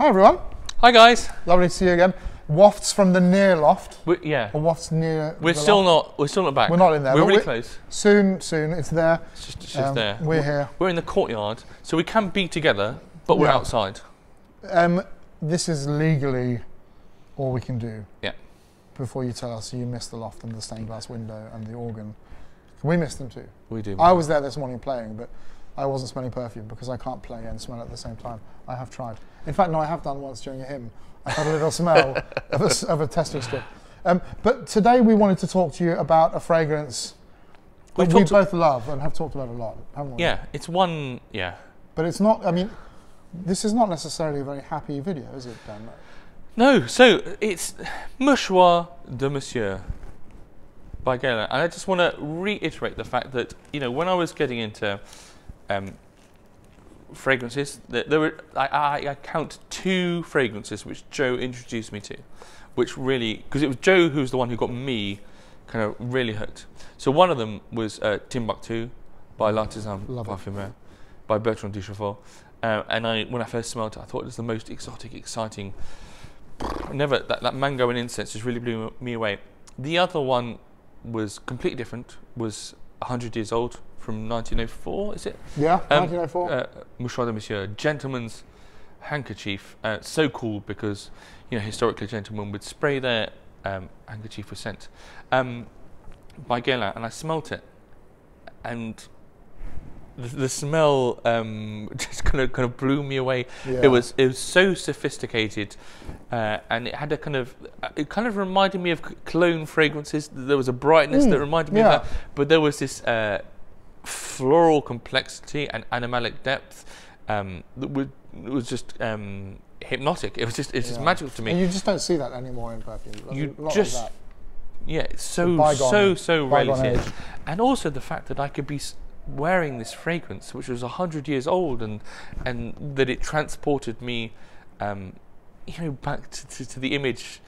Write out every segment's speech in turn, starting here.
Hi everyone. Hi guys. Lovely to see you again. Wafts from the near Loft. Yeah. Or Wafts near. We're still not back. We're not in there. We're really close. Soon. It's there. It's just there. We're here. We're in the courtyard, so we can be together, but we're outside. This is legally all we can do. Yeah. Before you tell us you missed the Loft and the stained glass window and the organ. We missed them too. We do. I was there this morning playing, but I wasn't smelling perfume because I can't play and smell at the same time. I have tried. In fact, no, I have done once during a hymn. I had a little smell of a testing strip. But today we wanted to talk to you about a fragrance we both love and have talked about a lot, haven't we? Yeah, it's one, yeah. But it's not, I mean, this is not necessarily a very happy video, is it, Dan? No, so it's Mouchoir de Monsieur by Guerlain. And I just want to reiterate the fact that, you know, when I was getting into fragrances, there were I count 2 fragrances which Joe introduced me to, which really, because it was Joe who was the one who got me kind of really hooked. So one of them was Timbuktu by L'Artisan Parfumeur by Bertrand Duchefort, and when I first smelled it, I thought it was the most exotic, exciting. That mango and incense just really blew me away. The other one was completely different. Was 100 years old. From 1904, is it? Yeah, 1904. Mouchoir de Monsieur, gentleman's handkerchief. So cool because, you know, historically gentlemen would spray their handkerchief with scent. By Guerlain, and I smelt it, and the smell just kind of blew me away. Yeah. It was so sophisticated, and it had a kind of reminded me of cologne fragrances. There was a brightness that reminded me of that, but there was this floral complexity and animalic depth that was just hypnotic. It's just magical to me. And you just don't see that anymore in perfume. It's so rarely seen. And also the fact that I could be wearing this fragrance, which was 100 years old, and that it transported me, you know, back to the image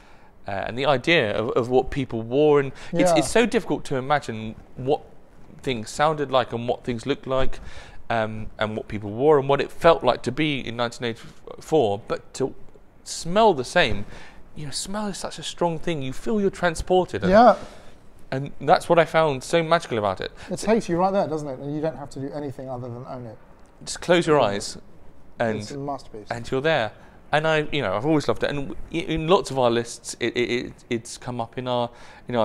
and the idea of what people wore. And it's so difficult to imagine what things sounded like and what things looked like, and what people wore and what it felt like to be in 1984, but to smell the same. You know, smell is such a strong thing. You feel you're transported. And that's what I found so magical about it. It takes you right there, doesn't it? And you don't have to do anything other than own it. Just close your eyes, and it's a masterpiece. And you're there. And I've always loved it. And in lots of our lists, it's come up in our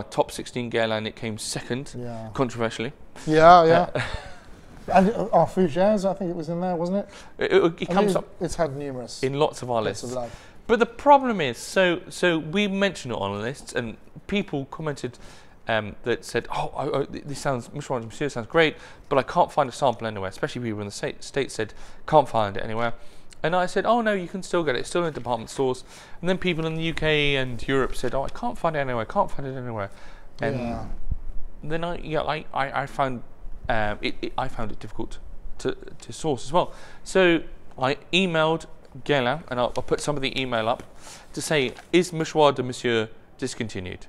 top 16 Guerlain. It came second, controversially. Yeah. And our Fougères, I think it was in there, wasn't it? It comes up. It's had numerous in lots of our lists. But the problem is, so we mentioned it on the lists, and people commented that said, this sounds, Mouchoir de Monsieur sounds great, but I can't find a sample anywhere. Especially people in the States said, can't find it anywhere. And I said, oh no, you can still get it. It's still in department stores. And then people in the UK and Europe said, oh, I can't find it anywhere. I can't find it anywhere. And then I found I found it difficult to source as well. So I emailed Guerlain, and I'll put some of the email up to say, is Mouchoir de Monsieur discontinued?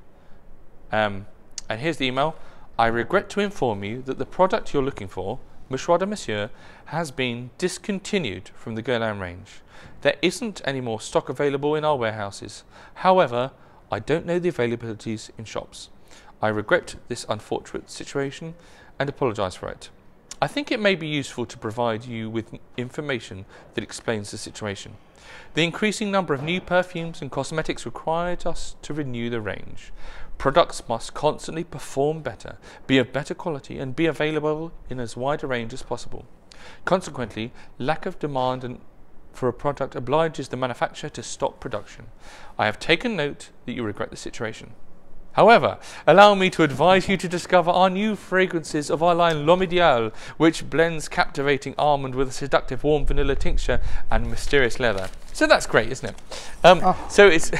And here's the email. I regret to inform you that the product you're looking for, Mouchoir de Monsieur, has been discontinued from the Guerlain range. There isn't any more stock available in our warehouses. However, I don't know the availabilities in shops. I regret this unfortunate situation and apologise for it. I think it may be useful to provide you with information that explains the situation. The increasing number of new perfumes and cosmetics required us to renew the range. Products must constantly perform better, be of better quality, and be available in as wide a range as possible. Consequently, lack of demand for a product obliges the manufacturer to stop production. I have taken note that you regret the situation. However, allow me to advise you to discover our new fragrances of our line L'Homme Ideal, which blends captivating almond with a seductive warm vanilla tincture and mysterious leather. So that's great, isn't it? So it's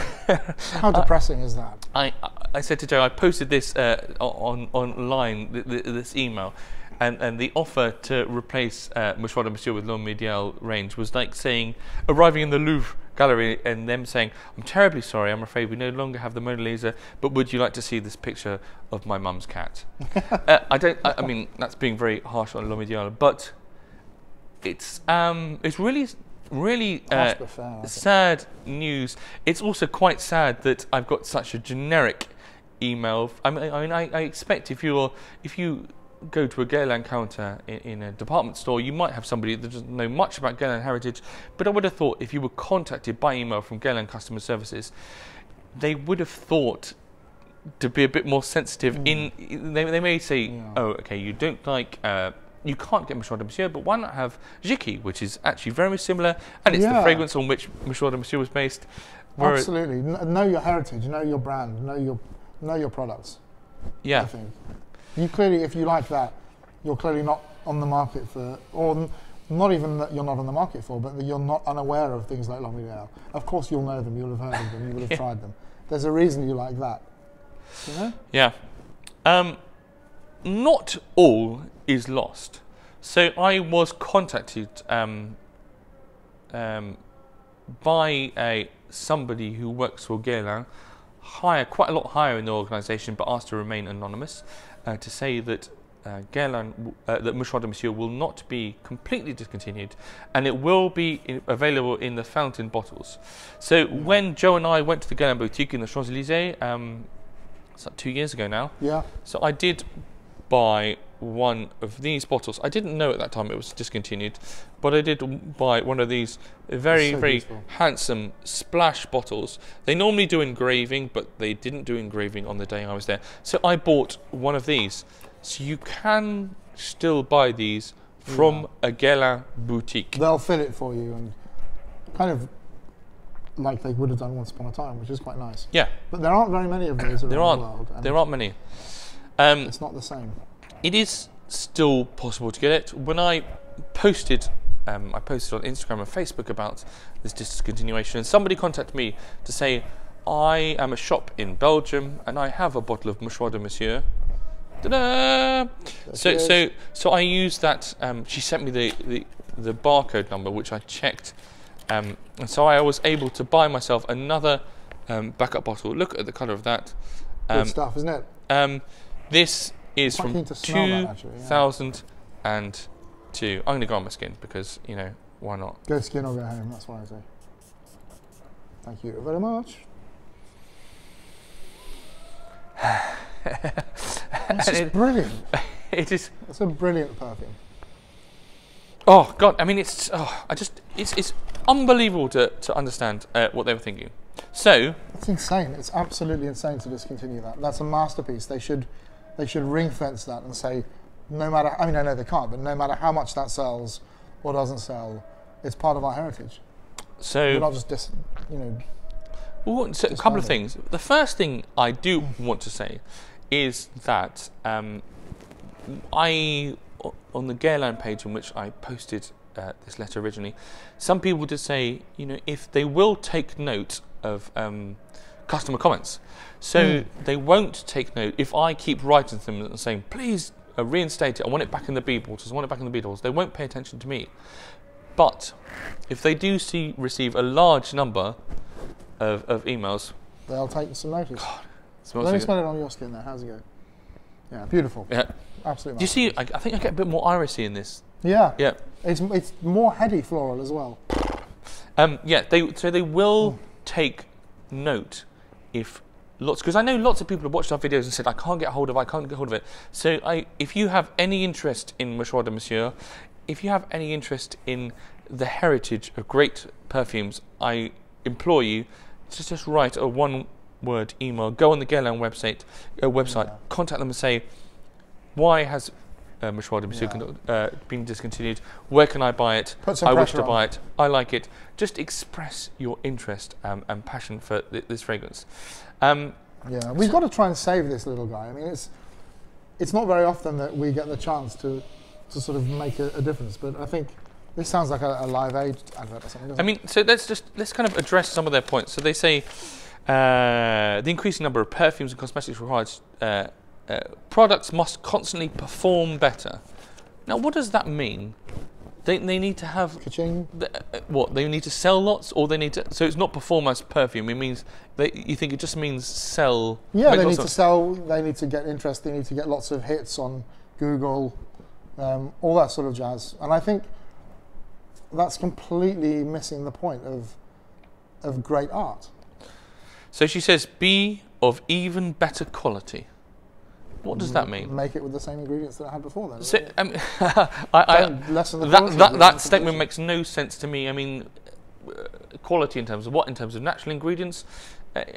how depressing is that? I said to Joe, I posted this online, this email, and the offer to replace Mouchoir de Monsieur with L'Homme Ideal range was like saying, arriving in the Louvre gallery and them saying, I'm terribly sorry, I'm afraid we no longer have the Mona Lisa, but would you like to see this picture of my mum's cat? I mean, that's being very harsh on L'Homme Ideal, but it's really really Harsh but fair, sad news. It's also quite sad that I've got such a generic email. I mean, I expect if you go to a Guerlain counter in a department store, you might have somebody that doesn't know much about Guerlain heritage, but I would have thought if you were contacted by email from Guerlain customer services, they would have thought to be a bit more sensitive. They may say, oh, okay, you don't like, you can't get Mouchoir de Monsieur, but why not have Jiki, which is actually very similar, and it's the fragrance on which Mouchoir de Monsieur was based. Absolutely. Know your heritage, know your brand, know your products. Yeah. I think. You clearly, if you like that, you're clearly not on the market for, or not even that you're not on the market for, but that you're not unaware of things like L'Oréal. Of course you'll know them, you'll have heard of them, you will have tried them. There's a reason you like that. You know? Yeah. Not all is lost. So I was contacted by somebody who works for Guerlain, quite a lot higher in the organisation, but asked to remain anonymous, to say that Guerlain, that Mouchoir de Monsieur will not be completely discontinued, and it will be available in the fountain bottles. So when Joe and I went to the Guerlain boutique in the Champs-Élysées, it's like 2 years ago now. Yeah. So I did buy one of these bottles. I didn't know at that time it was discontinued, but I did buy one of these very beautiful, handsome splash bottles. They normally do engraving, but they didn't do engraving on the day I was there. So I bought one of these. So you can still buy these from a Guerlain boutique. They'll fit it for you, and kind of like they would have done once upon a time, which is quite nice. Yeah. But there aren't very many of those around the world. There aren't many. It's not the same. It is still possible to get it. When I posted on Instagram and Facebook about this discontinuation, and somebody contacted me to say, I am a shop in Belgium and I have a bottle of Mouchoir de Monsieur. Ta-da! So I used that. She sent me the barcode number, which I checked, and so I was able to buy myself another backup bottle. Look at the colour of that. Good stuff, isn't it? This is from 2002. I'm going to go on my skin because, you know, why not? Go skin or go home, that's what I say. Thank you very much. It's brilliant. It is. It's a brilliant perfume. Oh God! I mean, it's unbelievable to understand what they were thinking. So it's insane. It's absolutely insane to discontinue that. That's a masterpiece. They should ring fence that and say, no matter. I mean, I know they can't, but no matter how much that sells or doesn't sell, it's part of our heritage. So we're not just well, so a couple of things. The first thing I do want to say is that on the Guerlain page on which I posted this letter originally, some people did say, you know, if they will take note of customer comments, so they won't take note if I keep writing to them and saying, please reinstate it, I want it back in the B bottles, I want it back in the B bottles. They won't pay attention to me. But if they do receive a large number of emails, they'll take some notice. God, let me smell it on your skin there. How's it go? Yeah, beautiful. Yeah, absolutely. Do you see? I think I get a bit more irisy in this. Yeah. Yeah. It's more heady floral as well. Yeah. They will take note if lots, because I know lots of people have watched our videos and said I can't get hold of it. So if you have any interest in Mouchoir de Monsieur, if you have any interest in the heritage of great perfumes, I implore you to just write a one-word email. Go on the Guerlain website, contact them and say, why has Mouchoir de Monsieur been discontinued? Where can I buy it? I wish to buy it. I like it. Just express your interest and passion for this fragrance. Yeah, we've got to try and save this little guy. I mean, it's not very often that we get the chance to sort of make a difference, but I think this sounds like a Live Aid advert or something, doesn't it? I mean, so let's kind of address some of their points. So they say the increasing number of perfumes and cosmetics required products must constantly perform better. Now, what does that mean? They need to have what? They need to sell lots, or they need to. So it's not perform as perfume. It means you think it just means sell. Yeah, they need to sell. They need to get interest. They need to get lots of hits on Google, all that sort of jazz. And I think that's completely missing the point of great art. So she says, be of even better quality. What does that mean? Make it with the same ingredients that I had before then. So, Don't lessen the quality that statement makes no sense to me. I mean, quality in terms of what? In terms of natural ingredients?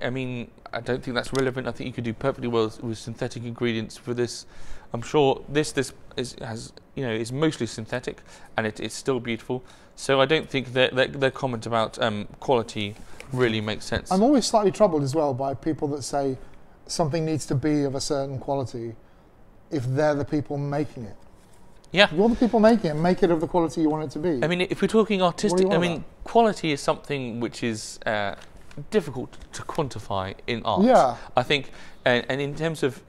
I mean, I don't think that's relevant. I think you could do perfectly well with synthetic ingredients for this. I'm sure this is mostly synthetic, and it's still beautiful. So I don't think that their comment about quality really makes sense. I'm always slightly troubled as well by people that say something needs to be of a certain quality if they're the people making it. Yeah. You're the people making it. Make it of the quality you want it to be. I mean, if we're talking artistic, I mean, quality is something which is difficult to quantify in art. Yeah. I think, and in terms of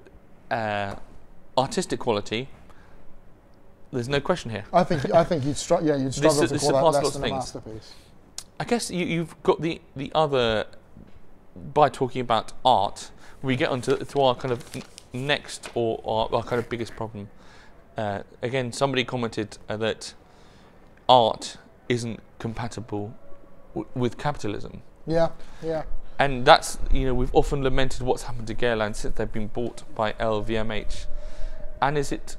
artistic quality, there's no question here. I think you'd struggle to call that less than a masterpiece. I guess you've got the other, by talking about art, we get onto our kind of next or our kind of biggest problem. Again, somebody commented that art isn't compatible with capitalism. Yeah, yeah. And that's, we've often lamented what's happened to Guerlain since they've been bought by LVMH. And is it,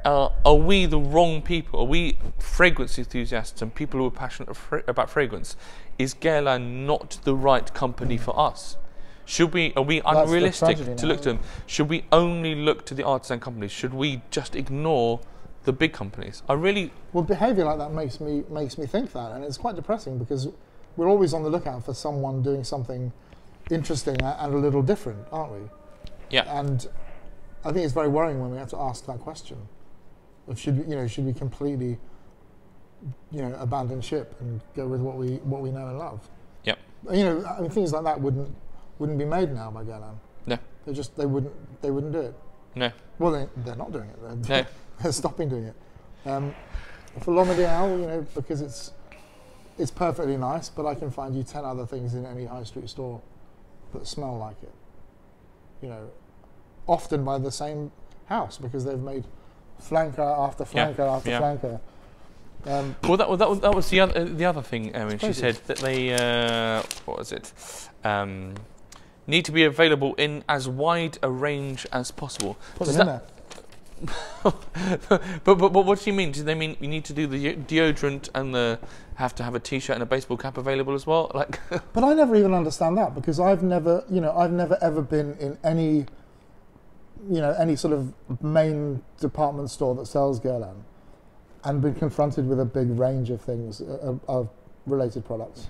are we the wrong people? Are we fragrance enthusiasts and people who are passionate about fragrance? Is Guerlain not the right company for us? Are we unrealistic to look to them? Should we only look to the artisan companies? Should we just ignore the big companies? Well, behaviour like that makes me think that, and it's quite depressing because we're always on the lookout for someone doing something interesting and a little different, aren't we? Yeah. And I think it's very worrying when we have to ask that question of should we completely abandon ship and go with what we know and love? Yep. I mean, things like that wouldn't be made now by Guerlain. No. They wouldn't do it. No. Well, they're not doing it. They're stopping doing it. For L'Homme because it's perfectly nice, but I can find you 10 other things in any high street store that smell like it. Often by the same house because they've made flanker after flanker after flanker. That was the other thing. She said that they what was it? Need to be available in as wide a range as possible. Put them in there. but what do you mean? Do they mean you need to do the deodorant and have to have a t-shirt and a baseball cap available as well? Like, but I never even understand that because I've never ever been in any sort of main department store that sells Guerlain and been confronted with a big range of things of related products.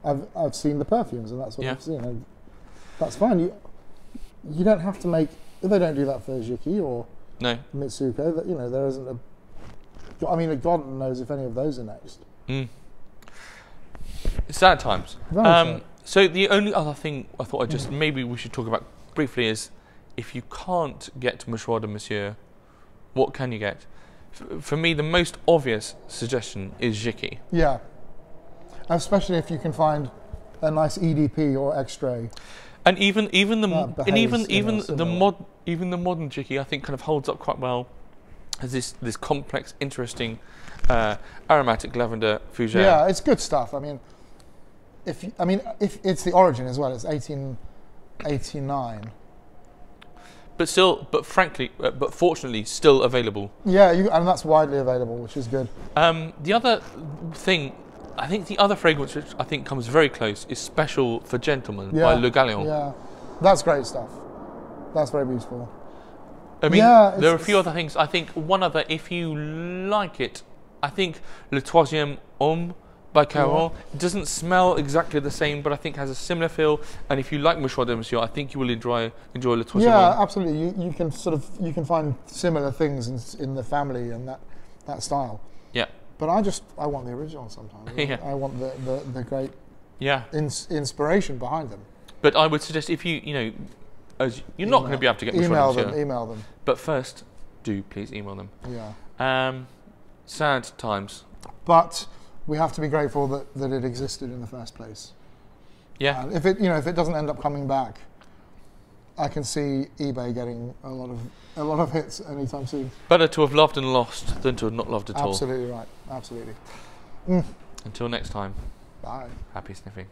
I've seen the perfumes and that's what I've seen. And that's fine. You don't have to make. If they don't do that for Jiki or Mitsuko, that there isn't a. I mean, God knows if any of those are next. Sad times. So the only other thing I thought maybe we should talk about briefly is if you can't get Mouchoir de Monsieur, what can you get? For me, the most obvious suggestion is Jiki. Yeah, especially if you can find a nice EDP or X-ray. And even the modern Jiki, I think, kind of holds up quite well as this complex, interesting aromatic lavender fougere. Yeah, it's good stuff. I mean, if it's the origin as well, it's 1889. But fortunately, still available. Yeah, and that's widely available, which is good. The other thing, I think the other fragrance which I think comes very close is Special for Gentlemen by Le Guerlain. Yeah, that's great stuff. That's very beautiful. I mean, there are a few other things. I think one other, if you like it, I think Le Troisième Homme by Caron. It doesn't smell exactly the same, but I think has a similar feel. And if you like Mouchoir de Monsieur, I think you will enjoy Le Troisième Homme. Absolutely. You can find similar things in the family and that style. Yeah. But I want the original sometimes. Yeah. I want the great inspiration behind them. But I would suggest if as you're not going to be able to get Mouchoir de Monsieur. Email them. But first, do please email them. Yeah. Sad times. But we have to be grateful that it existed in the first place. Yeah. If it doesn't end up coming back, I can see eBay getting a lot of hits anytime soon. Better to have loved and lost than to have not loved at all. Absolutely right. Absolutely. Until next time, Bye. happy sniffing.